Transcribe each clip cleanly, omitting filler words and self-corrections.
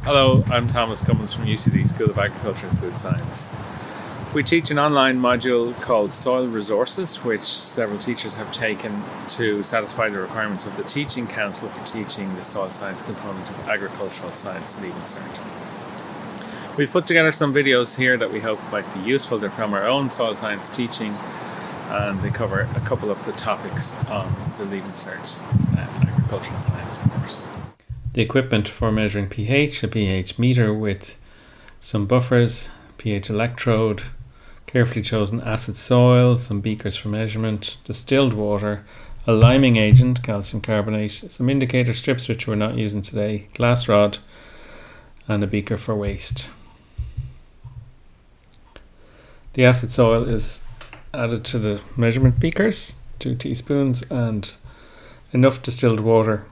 Hello, I'm Thomas Cummins from UCD School of Agriculture and Food Science. We teach an online module called Soil Resources, which several teachers have taken to satisfy the requirements of the Teaching Council for teaching the soil science component of agricultural science Leaving Cert. We've put together some videos here that we hope might be useful. They're from our own soil science teaching, and they cover a couple of the topics on the Leaving Cert agricultural science course. The equipment for measuring pH, a pH meter with some buffers, pH electrode, carefully chosen acid soil, some beakers for measurement, distilled water, a liming agent, calcium carbonate, some indicator strips which we're not using today, glass rod, and a beaker for waste. The acid soil is added to the measurement beakers, 2 teaspoons, and enough distilled water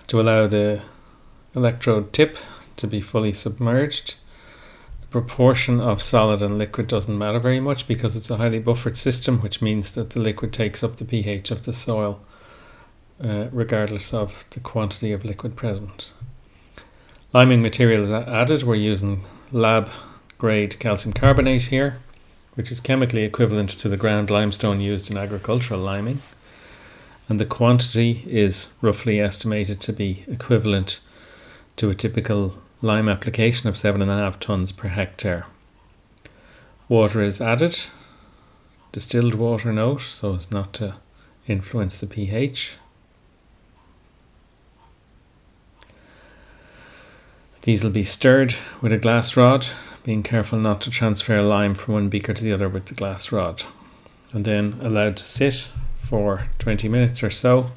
to allow the electrode tip to be fully submerged. The proportion of solid and liquid doesn't matter very much because it's a highly buffered system, which means that the liquid takes up the pH of the soil regardless of the quantity of liquid present. Liming material is added. We're using lab grade calcium carbonate here, which is chemically equivalent to the ground limestone used in agricultural liming. And the quantity is roughly estimated to be equivalent to a typical lime application of 7.5 tons per hectare. Water is added, distilled water note, so as not to influence the pH. These will be stirred with a glass rod, being careful not to transfer lime from one beaker to the other with the glass rod, and then allowed to sit for 20 minutes or so,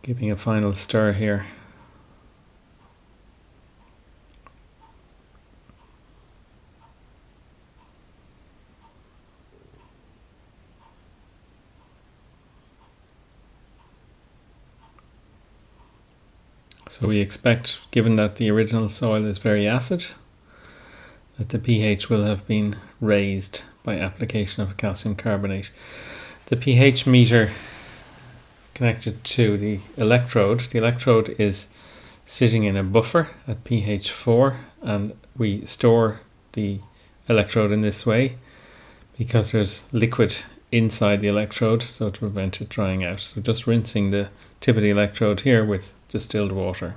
giving a final stir here. So we expect, given that the original soil is very acid, that the pH will have been raised by application of calcium carbonate. The pH meter connected to the electrode is sitting in a buffer at pH 4, and we store the electrode in this way because there's liquid inside the electrode, so to prevent it drying out. So just rinsing the tip of the electrode here with distilled water.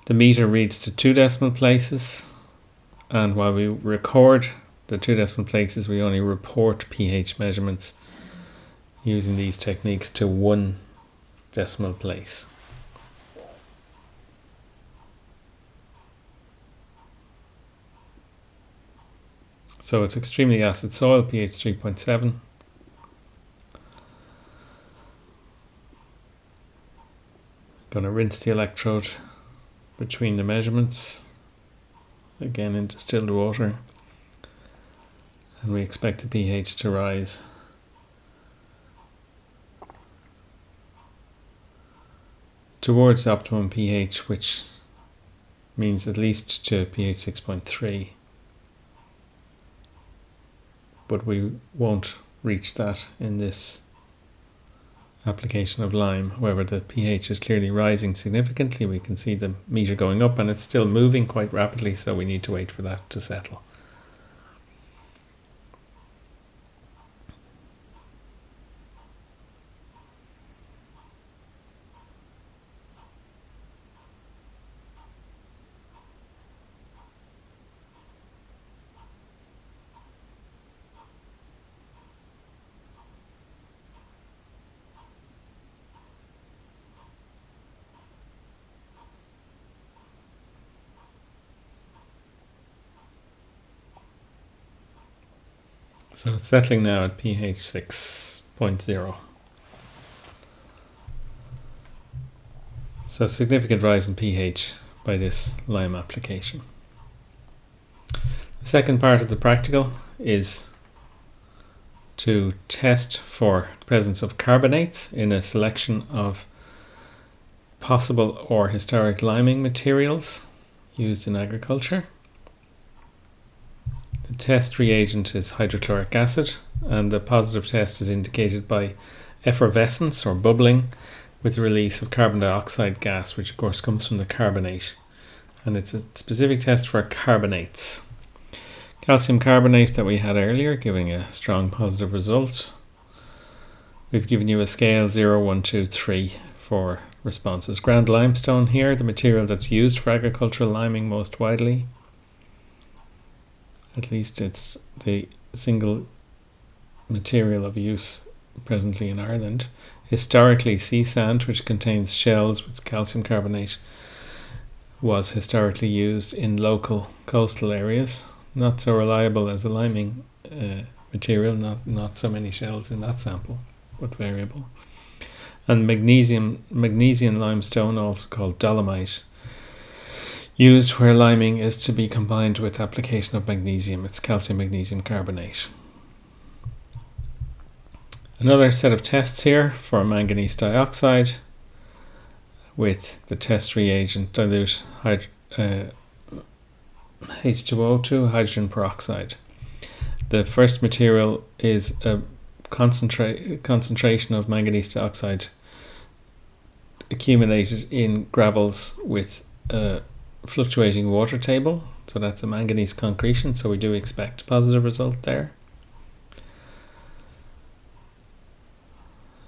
The meter reads to 2 decimal places, and while we record the 2 decimal places, we only report pH measurements using these techniques to 1 decimal place. So it's extremely acid soil, pH 3.7. Going to rinse the electrode between the measurements, again in distilled water, and we expect the pH to rise towards the optimum pH, which means at least to pH 6.3, but we won't reach that in this application of lime. However, the pH is clearly rising significantly. We can see the meter going up, and it's still moving quite rapidly, so we need to wait for that to settle. So it's settling now at pH 6.0. So significant rise in pH by this lime application. The second part of the practical is to test for the presence of carbonates in a selection of possible or historic liming materials used in agriculture. The test reagent is hydrochloric acid, and the positive test is indicated by effervescence or bubbling with the release of carbon dioxide gas, which of course comes from the carbonate. And it's a specific test for carbonates. Calcium carbonate that we had earlier, giving a strong positive result. We've given you a scale 0, 1, 2, 3 for responses. Ground limestone here, the material that's used for agricultural liming most widely. At least it's the single material of use presently in Ireland. Historically, sea sand, which contains shells with calcium carbonate, was historically used in local coastal areas. Not so reliable as a liming material, not so many shells in that sample, but variable. And magnesian limestone, also called dolomite, used where liming is to be combined with application of magnesium. It's calcium magnesium carbonate. Another set of tests here for manganese dioxide with the test reagent dilute H2O2, hydrogen peroxide. The first material is a concentration of manganese dioxide accumulated in gravels with a fluctuating water table. So that's a manganese concretion, so we do expect a positive result there.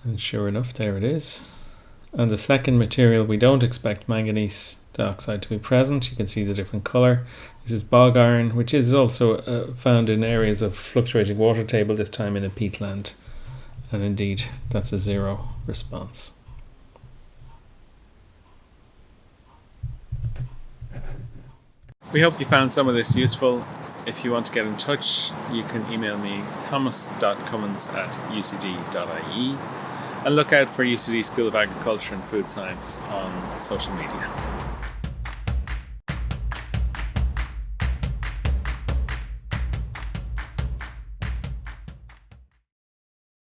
And sure enough, there it is. And the second material, we don't expect manganese dioxide to be present. You can see the different colour. This is bog iron, which is also found in areas of fluctuating water table, this time in a peatland. And indeed, that's a 0 response. We hope you found some of this useful. If you want to get in touch, you can email me thomas.cummins@ucd.ie and look out for UCD School of Agriculture and Food Science on social media.